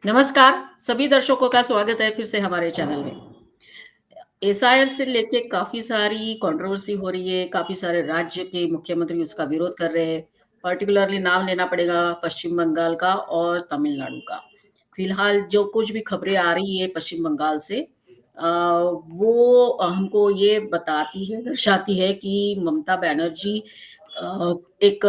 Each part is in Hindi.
नमस्कार, सभी दर्शकों का स्वागत है फिर से हमारे चैनल में। एसआईआर से लेके काफ़ी सारी कंट्रोवर्सी हो रही है, काफ़ी सारे राज्य के मुख्यमंत्री उसका विरोध कर रहे हैं। पर्टिकुलरली नाम लेना पड़ेगा पश्चिम बंगाल का और तमिलनाडु का। फिलहाल जो कुछ भी खबरें आ रही है पश्चिम बंगाल से वो हमको ये बताती है, दर्शाती है कि ममता बनर्जी एक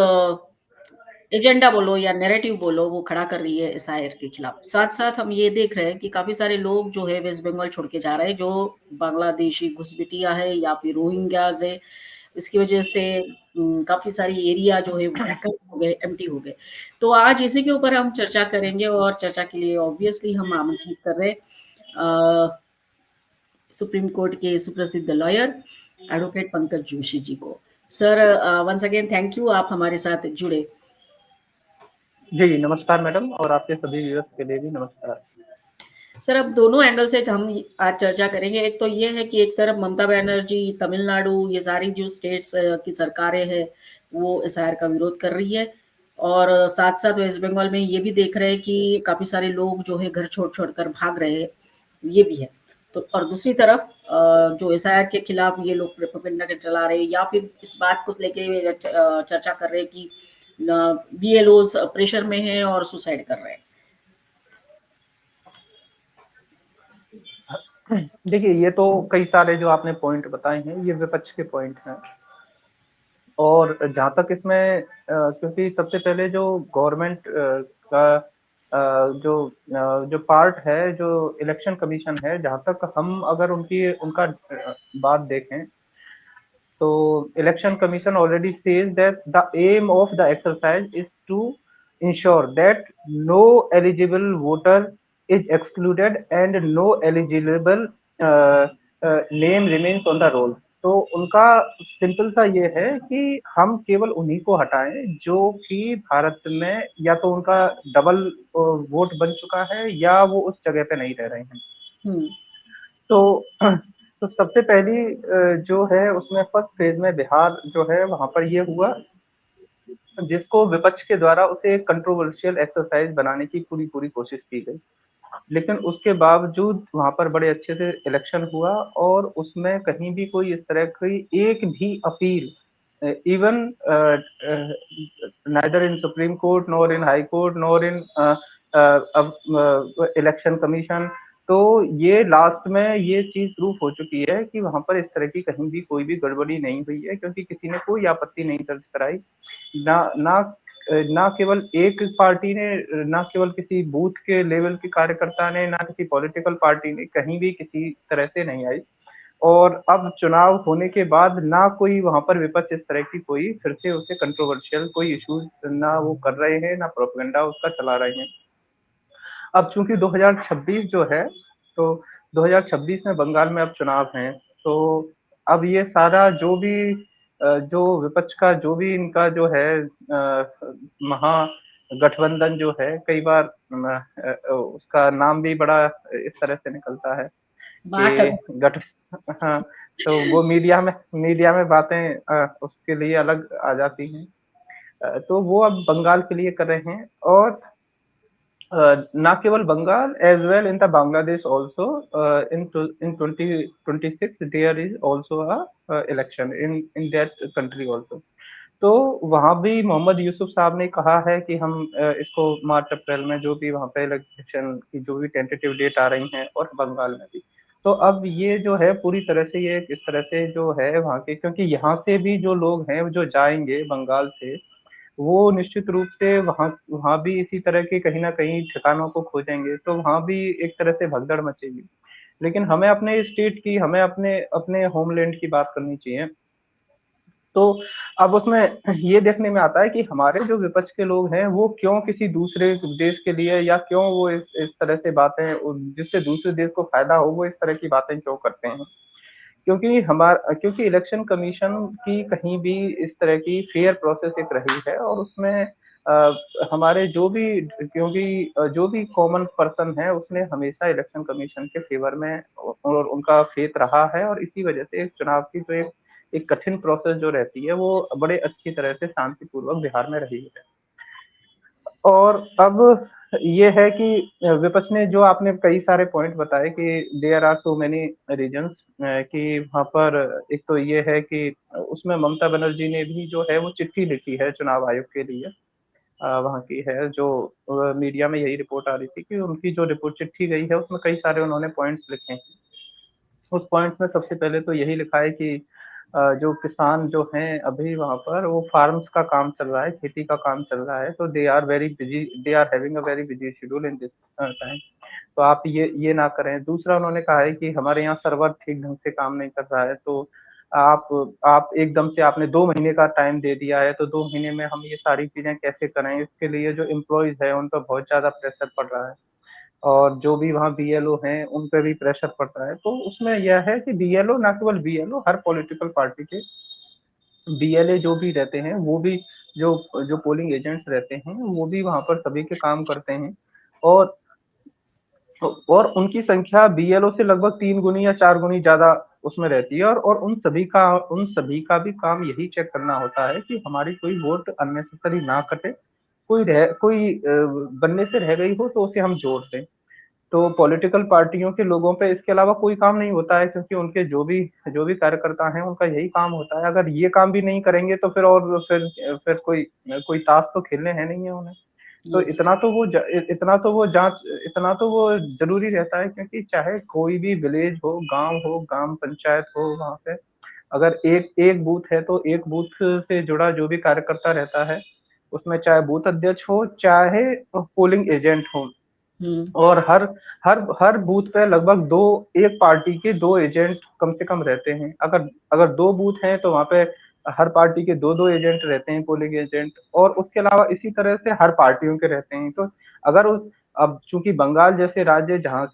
एजेंडा बोलो या नैरेटिव बोलो वो खड़ा कर रही है एसआईआर के खिलाफ। साथ-साथ हम ये देख रहे हैं कि काफ़ी सारे लोग जो है वेस्ट बंगाल छोड़ के जा रहे हैं, जो बांग्लादेशी घुसपैठिया है या फिर रोहिंग्याज़ है। इसकी वजह से काफ़ी सारी एरिया जो है वैकेंट हो गए, एम्प्टी हो गए। तो आज इसी के ऊपर हम चर्चा करेंगे और चर्चा के लिए ऑब्वियसली हम आमंत्रित कर रहे हैं सुप्रीम कोर्ट के सुप्रसिद्ध लॉयर एडवोकेट पंकज जोशी जी को। Sir once again thank you आप हमारे साथ जुड़े। जी, नमस्कार मैडम और आपके सभी व्यूअर्स के लिए भी नमस्कार। सर अब दोनों एंगल से हम आज चर्चा करेंगे। एक तो ये है कि एक तरफ ममता बनर्जी, तमिलनाडु ये सारी जो स्टेट्स की सरकारें हैं, वो एसआईआर का विरोध कर रही है और साथ-साथ वेस्ट बंगाल में ये भी देख रहे हैं कि काफ़ी सारे लोग जो है घर छोड़-छोड़ कर भाग रहे हैं, ये भी है। तो और दूसरी तरफ जो एसआईआर के खिलाफ ये लोग प्रोपेगेंडा चला रहे हैं या फिर इस बात को लेके चर्चा कर रहे हैं कि बीएलओज़ प्रेशर में हैं और सुसाइड कर रहे हैं। देखिए, ये तो कई सारे जो आपने पॉइंट बताए हैं, ये विपक्ष के पॉइंट हैं और जहाँ तक इसमें क्योंकि सबसे पहले जो गवर्नमेंट का जो पार्ट है, जो इलेक्शन कमीशन है, जहाँ तक हम अगर उनका बात देखें, तो election commission already says that the aim of the exercise is to ensure that no eligible voter is excluded and no eligible uh, name remains on the roll. तो उनका सिंपल सा ये है कि हम केवल उन्हीं को हटाएं जो कि भारत में या तो उनका डबल वोट बन चुका है या वो उस जगह पे नहीं रह रहे हैं। हुँ। तो तो सबसे पहली जो है उसमें फर्स्ट फेज में बिहार जो है वहां पर ये हुआ जिसको विपक्ष के द्वारा उसे एक कंट्रोवर्शियल एक्सरसाइज बनाने की पूरी पूरी कोशिश की गई, लेकिन उसके बावजूद वहां पर बड़े अच्छे से इलेक्शन हुआ और उसमें कहीं भी कोई इस तरह की एक भी appeal even neither in Supreme Court nor in High Court nor in election commission, तो ये लास्ट में ये चीज प्रूफ हो चुकी है कि वहां पर इस तरह की कहीं भी कोई भी गड़बड़ी नहीं हुई है, क्योंकि किसी ने कोई आपत्ति नहीं दर्ज कराई। ना ना ना केवल एक पार्टी ने, ना केवल किसी बूथ के लेवल के कार्यकर्ता ने, ना किसी पॉलिटिकल पार्टी ने, कहीं भी किसी तरह से नहीं आई। और अब चुनाव होने के बाद ना कोई वहां पर विपक्ष इस तरह की कोई फिर से उसे कंट्रोवर्शियल कोई इश्यूज ना वो कर रहे हैं, ना प्रोपेगेंडा उसका चला रहे हैं। अब चूंकि 2026 जो है, तो 2026 में बंगाल में अब चुनाव हैं, तो अब ये सारा जो भी जो विपक्ष का जो भी इनका जो है महागठबंधन जो है, कई बार उसका नाम भी बड़ा इस तरह से निकलता है बाँट कि गठ हाँ, तो वो मीडिया में बातें उसके लिए अलग आ जाती हैं। तो वो अब बंगाल के लिए कर रहे हैं और ना केवल Bengal as well in the Bangladesh also in 2026 there is also a election in that country also. तो वहाँ भी मोहम्मद यूसुफ साहब ने कहा है कि हम इसको मार्च अप्रैल में जो भी वहाँ पे इलेक्शन की जो भी टेंटेटिव डेट आ रही हैं और बंगाल में भी, तो अब ये जो है पूरी तरह से ये इस तरह से जो है वहाँ के, क्योंकि यहाँ से भी जो लोग हैं जो जाएंगे बंगाल से, वो निश्चित रूप से वहाँ वहाँ भी इसी तरह के कहीं ना कहीं ठिकानों को खोजेंगे, तो वहाँ भी एक तरह से भगदड़ मचेगी। लेकिन हमें अपने स्टेट की, हमें अपने अपने होमलैंड की बात करनी चाहिए। तो अब उसमें ये देखने में आता है कि हमारे जो विपक्ष के लोग हैं वो क्यों किसी दूसरे देश के लिए, या क्यों वो इस तरह से बातें जिससे दूसरे देश को फायदा हो, वो इस तरह की बातें क्यों करते हैं। क्योंकि इलेक्शन कमीशन की कहीं भी इस तरह की फेयर प्रोसेस एक रही है और उसमें हमारे जो भी, क्योंकि जो भी कॉमन पर्सन है उसने हमेशा इलेक्शन कमीशन के फेवर में और उनका फेथ रहा है, और इसी वजह से इस चुनाव की जो एक एक कठिन प्रोसेस जो रहती है वो बड़े अच्छी तरह से शांतिपूर्वक बिहार में रही है। और अब ये है कि विपक्ष ने जो आपने कई सारे पॉइंट बताए कि there are so many reasons कि वहाँ पर एक तो ये है कि उसमें ममता बनर्जी ने भी जो है वो चिट्ठी लिखी है चुनाव आयोग के लिए। वहाँ की है जो मीडिया में यही रिपोर्ट आ रही थी कि उनकी जो रिपोर्ट चिट्ठी गई है उसमें कई सारे उन्होंने पॉइंट्स लिखे हैं। उस पॉइंट में सबसे पहले तो यही लिखा है कि जो किसान जो हैं अभी वहाँ पर वो फार्म्स का काम चल रहा है, खेती का काम चल रहा है, तो they are very busy, they are having a very busy schedule in this time. तो आप ये ना करें। दूसरा उन्होंने कहा है कि हमारे यहाँ सर्वर ठीक ढंग से काम नहीं कर रहा है, तो आप आप एकदम से आपने 2 महीने का टाइम दे दिया है, तो 2 महीने में हम ये सारी चीज़ें कैसे करें? इसके लिए जो एम्प्लॉइज़ हैं, उन पे बहुत ज़्यादा प्रेशर पड़ रहा है। और जो भी वहाँ बीएलओ हैं, उन पे भी प्रेशर पड़ रहा है। तो उसमें यह है कि बीएलओ ना केवल बीएलओ, हर पॉलिटिकल पार्टी के बीएलए जो भी रहते हैं, वो भी जो जो पोलिंग एजेंट्स रहते हैं, वो भी वहाँ पर सभी के काम करते हैं। और और उनकी संख्या बीएलओ से लगभग 3 गुनी या 4 गुनी ज़्यादा उसमें रहती है और उन सभी का भी काम यही चेक करना होता है कि हमारी कोई वोट अननेसेसरी ना कटे, कोई बनने से रह गई हो तो उसे हम जोड़ दें। तो पॉलिटिकल पार्टियों के लोगों पे इसके अलावा कोई काम नहीं होता है क्योंकि उनके जो भी कार्यकर्ता हैं, उनका यही काम होता है। अगर ये काम भी नहीं करेंगे तो फिर कोई ताश तो खेलने हैं नहीं है उन्हें। तो यस। इतना तो वो ज़रूरी रहता है क्योंकि चाहे कोई भी विलेज हो, गाँव हो, ग्राम पंचायत हो, वहाँ पे अगर एक एक बूथ है तो एक बूथ से जुड़ा जो भी कार्यकर्ता रहता है, उसमें चाहे बूथ अध्यक्ष हो, चाहे पोलिंग एजेंट हो, हुँ, और हर हर हर बूथ पे लगभग 2 एक पार्टी के 2 एजेंट कम से कम रहते हैं। अगर अगर 2 बूथ हैं तो वहाँ पे हर पार्टी के 2-2 एजेंट रहते हैं, पोलिंग एजेंट, और उसके अलावा इसी तरह से हर पार्टियों के रहते हैं। तो अगर उस अब चूँकि बंगाल जैसे राज्य जहाँ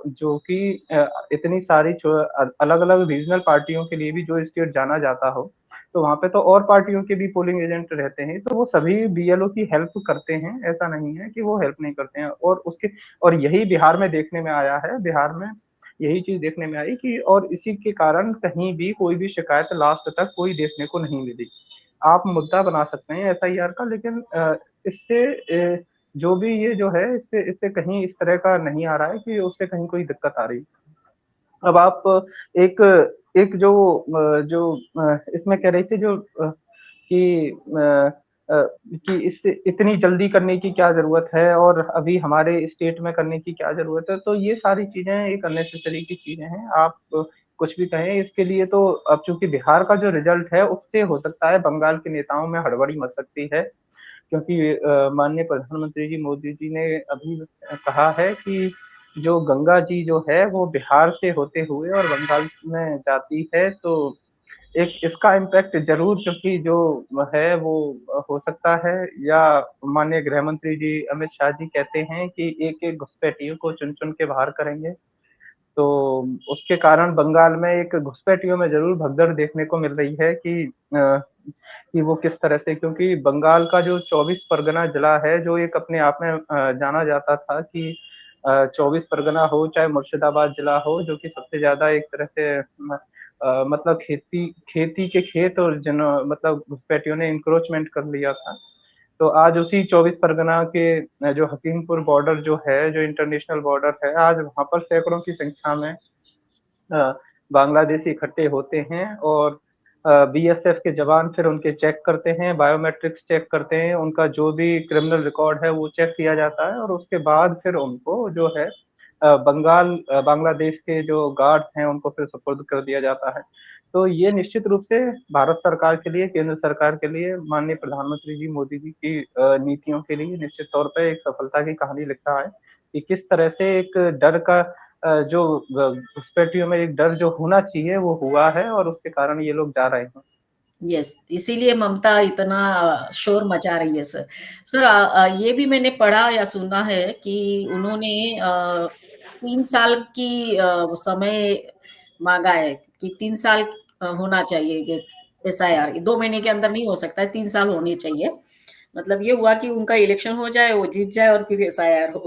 जो कि इतनी सारी अलग-अलग रीजनल पार्टियों के लिए भी जो स्टेट जाना जाता हो, तो वहाँ पे तो और पार्टियों के भी पोलिंग एजेंट रहते हैं, तो वो सभी बीएलओ की हेल्प करते हैं, ऐसा नहीं है कि वो हेल्प नहीं करते हैं। और यही बिहार में देखने में आया है, बिहार में यही चीज़ देखने में आई कि और इसी के कारण कहीं भी कोई भी शिकायत लास्ट तक कोई देखने को नहीं मिली। आप मुद्दा बना सकते हैं एफआईआर का, लेकिन इससे जो भी ये जो है इससे इससे कहीं इस तरह का नहीं आ रहा है कि उससे कहीं कोई दिक्कत आ रही है। अब आप एक एक इसमें कह रहे थे कि अ कि इससे इतनी जल्दी करने की क्या ज़रूरत है और अभी हमारे स्टेट में करने की क्या ज़रूरत है? तो ये सारी चीज़ें एक अननेसेसरी की चीज़ें हैं। आप कुछ भी कहें इसके लिए तो अब चूँकि बिहार का जो रिज़ल्ट है उससे हो सकता है बंगाल के नेताओं में हड़बड़ी मच सकती है। क्योंकि माननीय प्रधानमंत्री जी मोदी जी ने अभी कहा है कि जो गंगा जी जो है वो बिहार से होते हुए और बंगाल में जाती है, तो एक इसका इम्पैक्ट ज़रूर क्योंकि जो है वो हो सकता है, या माननीय गृह मंत्री जी अमित शाह जी कहते हैं कि एक-एक घुसपैठियों को चुन-चुन के बाहर करेंगे। तो उसके कारण बंगाल में एक घुसपैठियों में ज़रूर भगदड़ देखने को मिल रही है कि वो किस तरह से, क्योंकि बंगाल का जो 24 परगना जिला है, जो एक अपने आप में जाना जाता था कि 24 परगना हो, चाहे मुर्शिदाबाद जिला हो, जो कि सबसे ज़्यादा एक तरह से मतलब खेती के खेत और मतलब घुसपैठियों ने एन्क्रोचमेंट कर लिया था। तो आज उसी 24 परगना के जो हकीमपुर बॉर्डर जो है, जो इंटरनेशनल बॉर्डर है, आज वहाँ पर सैकड़ों की संख्या में अ, बांग्लादेशी इकट्ठे होते हैं और बीएसएफ के जवान फिर उनके चेक करते हैं, बायोमेट्रिक्स चेक करते हैं, उनका जो भी क्रिमिनल रिकॉर्ड है वो चेक किया जाता है और उसके बाद फिर उनको जो है बांग्लादेश के जो गार्ड्स हैं उनको फिर सुपुर्द कर दिया जाता है। तो ये निश्चित रूप से भारत सरकार के लिए, केंद्र सरकार के लिए, माननीय प्रधानमंत्री जी मोदी जी की नीतियों के लिए निश्चित तौर पे एक सफलता की कहानी लिख रहा है, कि किस तरह से एक डर का जो घुसपैठियों में एक डर जो होना चाहिए वो हुआ है और उसके कारण ये लोग जा रहे हैं। यस, इसीलिए ममता इतना शोर मचा रही है सर। सर ये भी मैंने पढ़ा या सुना है कि उन्होंने 3 साल की समय माँगा है कि 3 साल होना चाहिए कि एसआईआर 2 महीने के अंदर नहीं हो सकता है, 3 साल होने चाहिए। मतलब ये हुआ कि उनका इलेक्शन हो जाए, वो जीत जाए और फिर एसआईआर हो।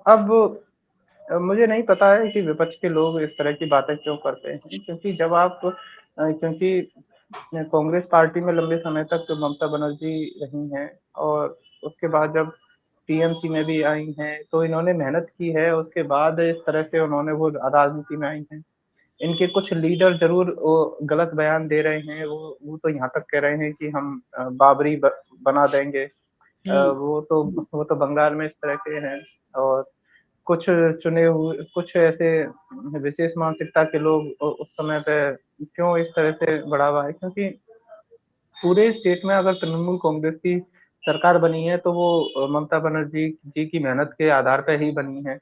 अब मुझे नहीं पता है कि विपक्ष के लोग इस तरह की बातें क्यों करते हैं, क्योंकि कांग्रेस पार्टी में लंबे समय तक ममता बनर्जी रही हैं और उसके बाद जब टीएमसी में भी आई हैं, तो इन्होंने मेहनत की है, उसके बाद इस तरह से उन्होंने वो राजनीति में आई हैं। इनके कुछ लीडर ज़रूर वो गलत बयान दे रहे हैं, वो तो यहाँ तक कह रहे हैं कि हम बाबरी बना देंगे। हुँ, वो तो बंगाल में इस तरह के हैं और कुछ चुने हुए कुछ ऐसे विशेष मानसिकता के लोग उस समय पे क्यों इस तरह से बढ़ावा है, क्योंकि पूरे स्टेट में अगर तृणमूल कांग्रेस की सरकार बनी है तो वो ममता बनर्जी जी की मेहनत के आधार पे ही बनी है।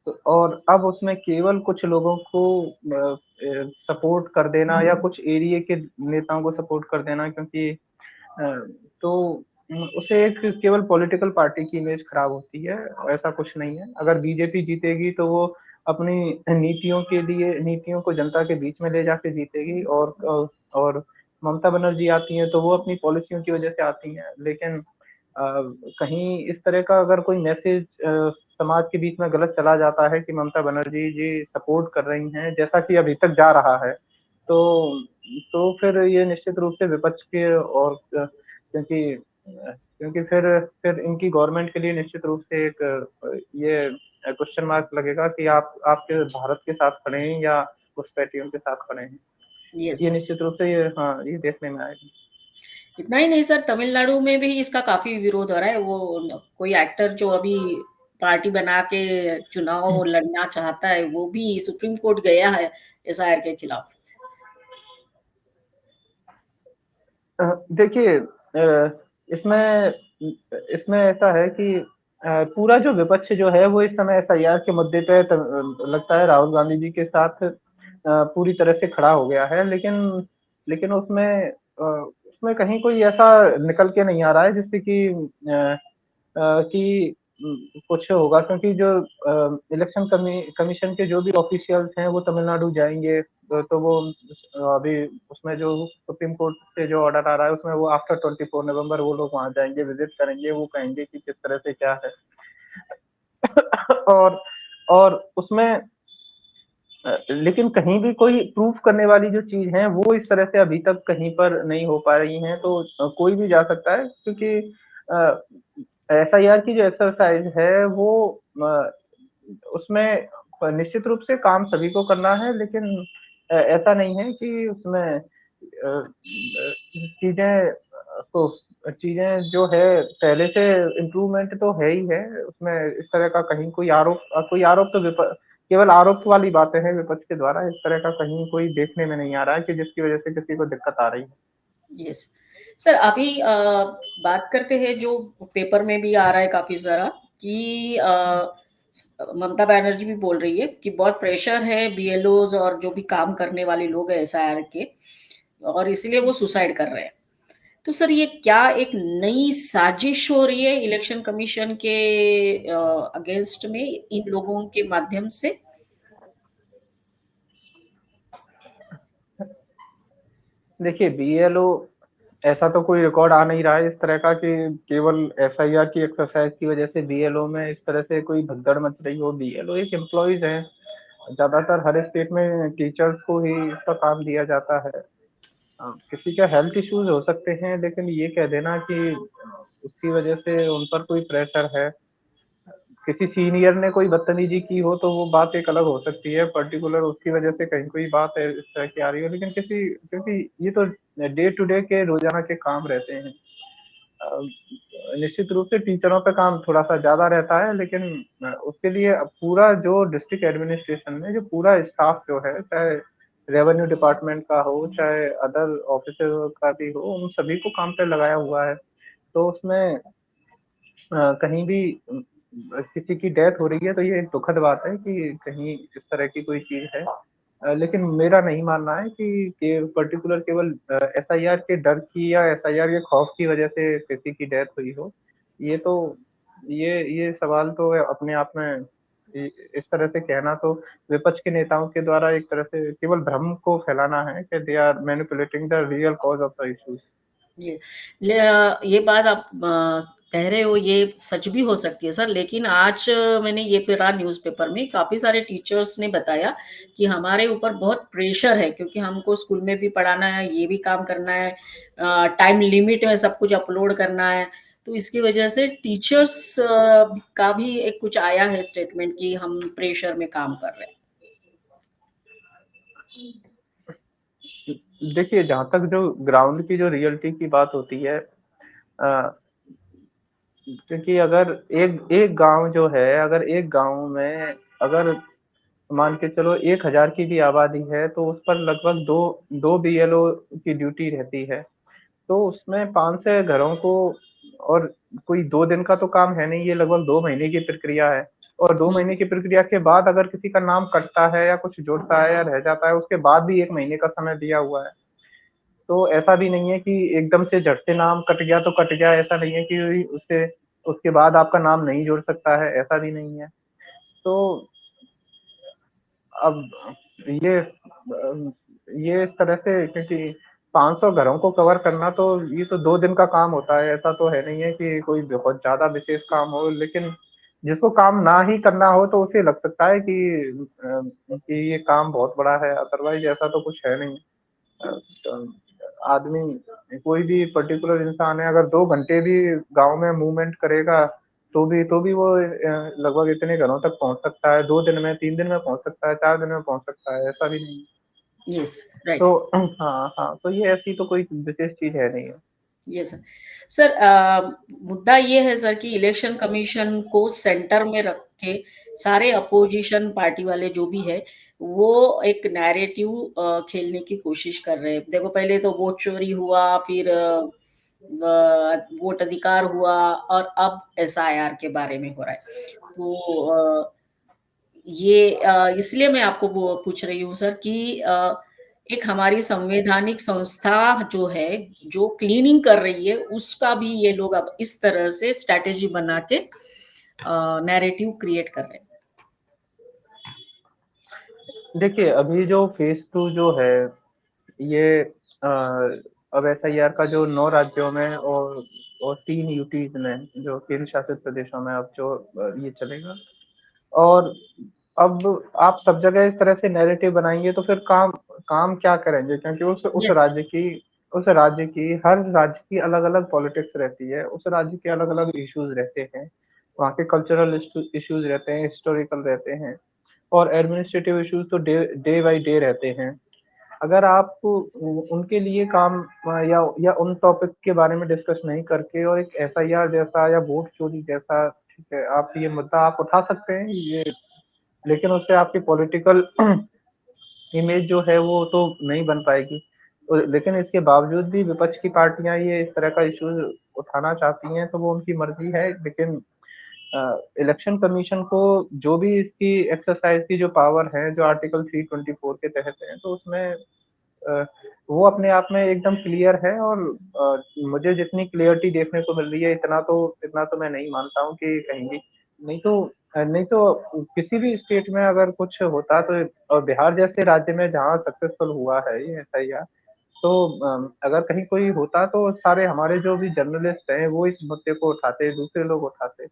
तो और अब उसमें केवल कुछ लोगों को सपोर्ट कर देना या कुछ एरिया के नेताओं को सपोर्ट कर देना, क्योंकि तो उससे एक केवल पॉलिटिकल पार्टी की इमेज खराब होती है, ऐसा कुछ नहीं है। अगर बीजेपी जीतेगी तो वो अपनी नीतियों को जनता के बीच में ले जाके जीतेगी और ममता बनर्जी आती हैं तो वो अपनी पॉलिसियों की वजह से आती हैं। लेकिन कहीं इस तरह का अगर कोई मैसेज समाज के बीच में गलत चला जाता है कि ममता बनर्जी जी सपोर्ट कर रही हैं, जैसा कि अभी तक जा रहा है, तो फिर ये निश्चित रूप से विपक्ष के और क्योंकि फिर इनकी गवर्नमेंट के लिए निश्चित रूप से एक ये क्वेश्चन मार्क लगेगा कि आप आपके भारत के साथ खड़े हैं या घुसपैठियों के साथ खड़े हैं। यस। ये निश्चित रूप से ये देखने में आएगा। इतना ही नहीं सर, तमिलनाडु में भी इसका काफ़ी विरोध हो रहा है। वो कोई एक्टर जो अभी पार्टी बना के चुनाव लड़ना चाहता है, वो भी सुप्रीम कोर्ट गया है एसआईआर के खिलाफ। देखिए इसमें इसमें ऐसा है कि पूरा जो विपक्ष जो है वो इस समय एसआईआर के मुद्दे पे लगता है राहुल गांधी जी के साथ पूरी तरह से खड़ा हो गया है, लेकिन लेकिन उसमें कहीं कोई ऐसा निकल के नहीं आ रहा है जिससे कि कि कुछ होगा, क्योंकि जो इलेक्शन कमीशन के जो भी ऑफिशियल्स हैं वो तमिलनाडु जाएंगे, तो वो अभी उसमें जो सुप्रीम कोर्ट से जो ऑर्डर आ रहा है उसमें वो आफ्टर 24 नवंबर वो लोग वहां जाएंगे, विजिट करेंगे, वो कहेंगे कि किस तरह से क्या है। और और उसमें लेकिन कहीं भी कोई प्रूफ करने वाली जो चीज है वो इस तरह से अभी तक कहीं पर नहीं हो पा रही है, तो कोई भी जा सकता है, क्योंकि एफआईआर की जो एक्सरसाइज है वो उसमें निश्चित रूप से काम सभी को करना है, लेकिन ऐसा नहीं है कि उसमें चीजें तो चीजें जो है पहले से इम्प्रूवमेंट तो है ही है उसमें, इस तरह का कहीं कोई आरोप तो केवल आरोप वाली बातें हैं विपक्ष के द्वारा, इस तरह का कहीं कोई देखने में नहीं आ रहा है कि जिसकी वजह से किसी को दिक्कत आ रही है। यस। सर अभी बात करते हैं जो पेपर में भी आ रहा है काफ़ी सारा कि ममता बनर्जी भी बोल रही है कि बहुत प्रेशर है बीएलओज़ और जो भी काम करने वाले लोग हैं एसआईआर के और इसलिए वो सुसाइड कर रहे हैं। तो सर ये क्या एक नई साजिश हो रही है इलेक्शन कमीशन के अगेंस्ट में इन लोगों के माध्यम से? देखिए बीएलओ ऐसा तो कोई रिकॉर्ड आ नहीं रहा है इस तरह का कि केवल एफआईआर की एक्सरसाइज की वजह से बीएलओ में इस तरह से कोई भगदड़ मच रही हो। बीएलओ एक एम्प्लॉइज है, ज्यादातर हर स्टेट में टीचर्स को ही इसका काम दिया जाता है। किसी का हेल्थ इश्यूज हो सकते हैं, लेकिन ये कह देना कि उसकी वजह से उन पर कोई प्रेशर है, किसी सीनियर ने कोई बदतमीजी की हो तो वो बात एक अलग हो सकती है, पर्टिकुलर उसकी वजह से कहीं कोई बात है इस तरह की आ रही हो, लेकिन किसी क्योंकि ये तो डे टू डे के रोजाना के काम रहते हैं। अ, निश्चित रूप से टीचरों पे काम थोड़ा-सा ज़्यादा रहता है, लेकिन उसके लिए पूरा जो डिस्ट्रिक्ट एडमिनिस्ट्रेशन में जो पूरा स्टाफ जो है, चाहे रेवेन्यू डिपार्टमेंट का हो, चाहे अदर ऑफिसर का भी हो, उन सभी को काम पे लगाया हुआ है। तो उसमें कहीं भी किसी की डेथ हो रही है तो ये एक दुखद बात है कि कहीं इस तरह की कोई चीज़ है। लेकिन मेरा नहीं मानना है कि पर्टिकुलर केवल एसआईआर के डर की या एसआईआर के खौफ की वजह से किसी की डेथ हुई हो। ये तो ये सवाल तो अपने आप में इस तरह से कहना तो विपक्ष के नेताओं के द्वारा एक तरह से केवल भ्रम को फैलाना है कि they are manipulating the real cause of the issues. ये बात आप कह रहे हो ये सच भी हो सकती है सर, लेकिन आज मैंने ये पढ़ा न्यूज़पेपर में काफ़ी सारे टीचर्स ने बताया कि हमारे ऊपर बहुत प्रेशर है क्योंकि हमको स्कूल में भी पढ़ाना है, ये भी काम करना है, टाइम लिमिट में सब कुछ अपलोड करना है। तो इसकी वजह से टीचर्स का भी एक कुछ आया है स्टेटमेंट कि हम प्रेशर में काम कर रहे हैं। देखिए, जहाँ तक जो ग्राउंड की जो रियलिटी की बात होती है अ, क्योंकि अगर एक एक गाँव जो है, अगर एक गाँव में अगर मान के चलो 1000 की भी आबादी है, तो उस पर लगभग 2 बीएलओ की ड्यूटी रहती है। तो उसमें 500 घरों को और कोई 2 दिन का तो काम है नहीं, ये लगभग 2 महीने की प्रक्रिया है। और 2 हुँ, महीने की प्रक्रिया के बाद अगर किसी का नाम कटता है या कुछ जुड़ता है या रह जाता है, उसके बाद भी 1 महीने का समय दिया हुआ है। तो ऐसा भी नहीं है कि एकदम से झट से नाम कट गया तो कट गया, ऐसा नहीं है कि उससे उसके बाद आपका नाम नहीं जुड़ सकता है, ऐसा भी नहीं है। तो अब ये ये इस तरह से क्योंकि 500 घरों को कवर करना तो ये तो 2 दिन का काम होता है, ऐसा तो है नहीं है कि कोई बहुत ज़्यादा विशेष काम हो, लेकिन जिसको काम ना ही करना हो तो उसे लग सकता है कि ये काम बहुत बड़ा है, अदरवाइज़ ऐसा तो कुछ है नहीं। अ, आदमी कोई भी पर्टिकुलर इंसान है अगर 2 घंटे भी गाँव में मूवमेंट करेगा, तो भी वो लगभग इतने घरों तक पहुँच सकता है, 2 दिन में, 3 दिन में पहुँच सकता है, 4 दिन में पहुँच सकता है, ऐसा भी नहीं है। येस, तो राइट। हाँ, हाँ, तो ये ऐसी तो कोई विशेष चीज़ है नहीं है। Yes sir. सर मुद्दा ये है सर कि इलेक्शन कमीशन को सेंटर में रख के सारे अपोजिशन पार्टी वाले जो भी है, वो एक नैरेटिव खेलने की कोशिश कर रहे हैं। देखो पहले तो वोट चोरी हुआ, फिर वोट अधिकार हुआ और अब एसआईआर के बारे में हो रहा है। तो इसलिए मैं आपको वो पूछ रही हूँ सर कि एक हमारी संवैधानिक संस्था जो है, जो क्लीनिंग कर रही है, उसका भी ये लोग अब इस तरह से स्ट्रैटेजी बना के नैरेटिव क्रिएट कर रहे हैं। देखिए, अभी जो फ़ेज़ 2 जो है, ये अब एसआईआर का जो 9 राज्यों में और 3 यूटीज़ में, जो केंद्र शासित प्रदेशों में अब जो ये चलेगा। और अब आप सब जगह इस तरह से नैरेटिव बनाएँगे तो फिर काम काम क्या करेंगे? क्योंकि यस, उस राज्य की हर राज्य की अलग-अलग पॉलिटिक्स रहती है, उस राज्य के अलग-अलग इश्यूज़ रहते हैं, वहाँ के कल्चरल इश्यूज़ रहते हैं, हिस्टोरिकल रहते हैं और एडमिनिस्ट्रेटिव इश्यूज़ तो डे डे बाय डे रहते हैं। अगर आप उनके लिए काम या उन टॉपिक के बारे में डिस्कस नहीं करके और एक एफआईआर जैसा या वोट चोरी जैसा ठीक है, आप ये मुद्दा आप उठा सकते हैं, ये लेकिन उससे आपकी पॉलिटिकल इमेज जो है वो तो नहीं बन पाएगी। लेकिन इसके बावजूद भी विपक्ष की पार्टियाँ ये इस तरह का इश्यूज़ उठाना चाहती हैं, तो वो उनकी मर्ज़ी है। लेकिन इलेक्शन कमीशन को जो भी इसकी एक्सरसाइज़ की जो पावर है, जो आर्टिकल 324 के तहत है, तो उसमें अ, वो अपने आप में एकदम क्लियर है और मुझे जितनी क्लैरिटी देखने को मिल रही है इतना तो मैं नहीं मानता हूँ कि कहीं भी नहीं तो किसी भी स्टेट में अगर कुछ होता तो और बिहार जैसे राज्य में जहाँ सक्सेसफुल हुआ है ये एसआईआर तो अगर कहीं कोई होता तो सारे हमारे जो भी जर्नलिस्ट हैं वो इस मुद्दे को उठाते, दूसरे लोग उठाते।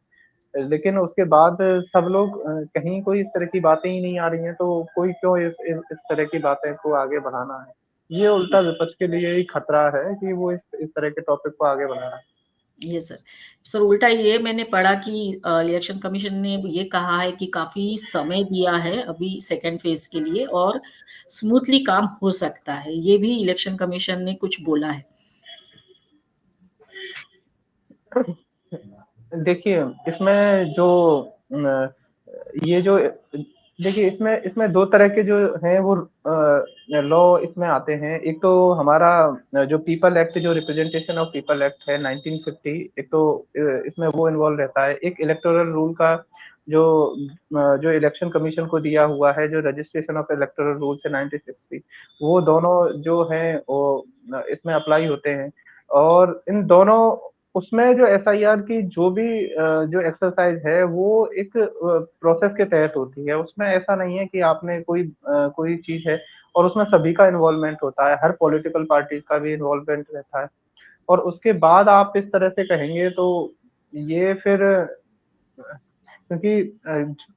लेकिन उसके बाद सब लोग कहीं कोई इस तरह की बातें ही नहीं आ रही हैं, तो कोई क्यों इस तरह की बातें को आगे बढ़ाना है। ये उल्टा यस, विपक्ष के लिए ही खतरा है कि वो इस तरह के टॉपिक को आगे बढ़ा रहा है। Yes sir. सर उल्टा ये मैंने पढ़ा कि इलेक्शन कमीशन ने ये कहा है कि काफ़ी समय दिया है अभी सेकंड फेज़ के लिए और स्मूथली काम हो सकता है। ये भी इलेक्शन कमीशन ने कुछ बोला है। देखिए, इसमें जो न ये जो देखिए इसमें 2 तरह के जो हैं वो लॉ इसमें आते हैं। एक तो हमारा जो पीपल एक्ट जो रिप्रेजेंटेशन ऑफ पीपल एक्ट है 1950 एक तो इसमें वो इन्वॉल्व रहता है। एक इलेक्टोरल रूल का जो जो इलेक्शन कमीशन को दिया हुआ है, जो रजिस्ट्रेशन ऑफ इलेक्टोरल रूल्स है 1960 वो दोनों जो हैं वो इसमें अप्लाई होते हैं। और इन दोनों उसमें जो एसआईआर की जो भी जो एक्सरसाइज़ है वो एक प्रोसेस के तहत होती है। उसमें ऐसा नहीं है कि आपने कोई चीज़ है और उसमें सभी का इन्वॉल्वमेंट होता है, हर पॉलिटिकल पार्टी का भी इन्वॉल्वमेंट रहता है। और उसके बाद आप इस तरह से कहेंगे तो ये फिर क्योंकि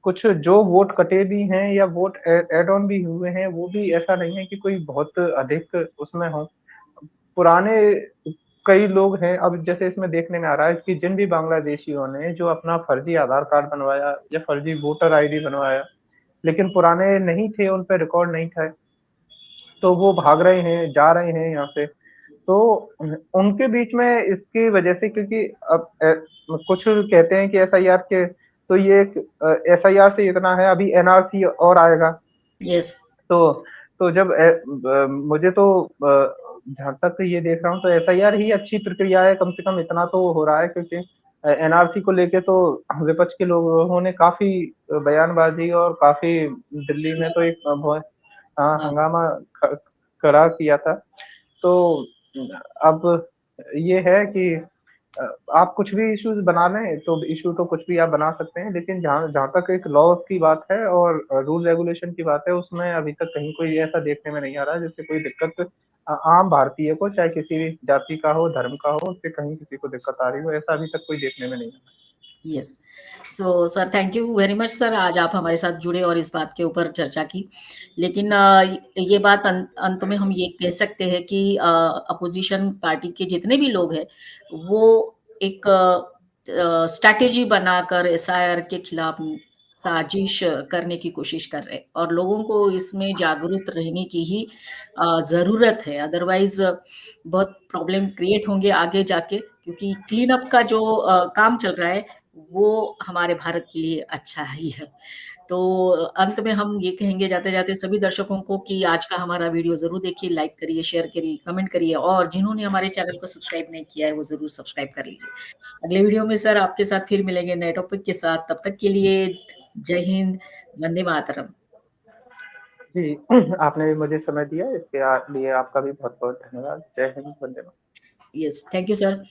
कुछ जो वोट कटे भी हैं या वोट ऐड ऑन भी हुए हैं, वो भी ऐसा नहीं है कि कोई बहुत अधिक उसमें हो। पुराने कई लोग हैं, अब जैसे इसमें देखने में आ रहा है कि जिन भी बांग्लादेशियों ने जो अपना फर्जी आधार कार्ड बनवाया या फर्जी वोटर आईडी बनवाया, लेकिन पुराने नहीं थे, उन पे रिकॉर्ड नहीं था, तो वो भाग रहे हैं, जा रहे हैं यहाँ से। तो उनके बीच में इसकी वजह से क्योंकि अब कुछ कहते हैं कि एसआईआर के तो ये एक एसआईआर से इतना है, अभी एनआरसी और आएगा। यस। तो तो जब मुझे तो जहाँ तक ये देख रहा हूँ तो एसआईआर ही अच्छी प्रक्रिया है, कम से कम इतना तो हो रहा है क्योंकि एनआरसी को लेके तो विपक्ष के लोगों ने काफ़ी बयानबाज़ी और काफ़ी दिल्ली में तो एक बहुत हाँ। हंगामा ख खड़ा किया था। तो अब ये है कि आप कुछ भी इश्यूज़ बना लें, तो इश्यू तो कुछ भी आप बना सकते हैं, लेकिन जहाँ जहाँ तक एक लॉज़ की बात है और रूल रेगुलेशन की बात है, उसमें अभी तक कहीं कोई ऐसा देखने में नहीं आ रहा है, जिससे कोई दिक्कत आम भारतीय को, चाहे किसी भी जाति का हो, धर्म का हो, उससे कहीं किसी को दिक्कत आ रही हो, ऐसा अभी तक कोई देखने में नहीं आया। Yes. So sir, thank you very much sir, आज आप हमारे साथ जुड़े और इस बात के ऊपर चर्चा की। लेकिन ये बात अंत में हम ये कह सकते हैं कि अपोज़िशन पार्टी के जितने भी लोग हैं, वो एक स्ट्रैटेजी बनाकर एसआईआर के खिलाफ साजिश करने की कोशिश कर रहे हैं और लोगों को इसमें जागरूक रहने की ही ज़रूरत है। अदरवाइज़ बहुत प्रॉब्लम क्रिएट होंगे आगे जाके, क्योंकि क्लीन अप का जो काम चल रहा है, वो हमारे भारत के लिए अच्छा ही है। तो अंत में हम ये कहेंगे जाते-जाते सभी दर्शकों को कि आज का हमारा वीडियो ज़रूर देखिए, लाइक करिए, शेयर करिए, कमेंट करिए और जिन्होंने हमारे चैनल को सब्सक्राइब नहीं किया है, वो ज़रूर सब्सक्राइब कर लीजिए। अगले वीडियो में सर आपके साथ फिर मिलेंगे नए टॉपिक के साथ, तब तक के लिए जय हिंद, वंदे मातरम। जी, आपने भी मुझे समय दिया, इसके लिए आपका भी बहुत-बहुत धन्यवाद। जय हिंद, वंदे मातरम। Yes, thank you sir.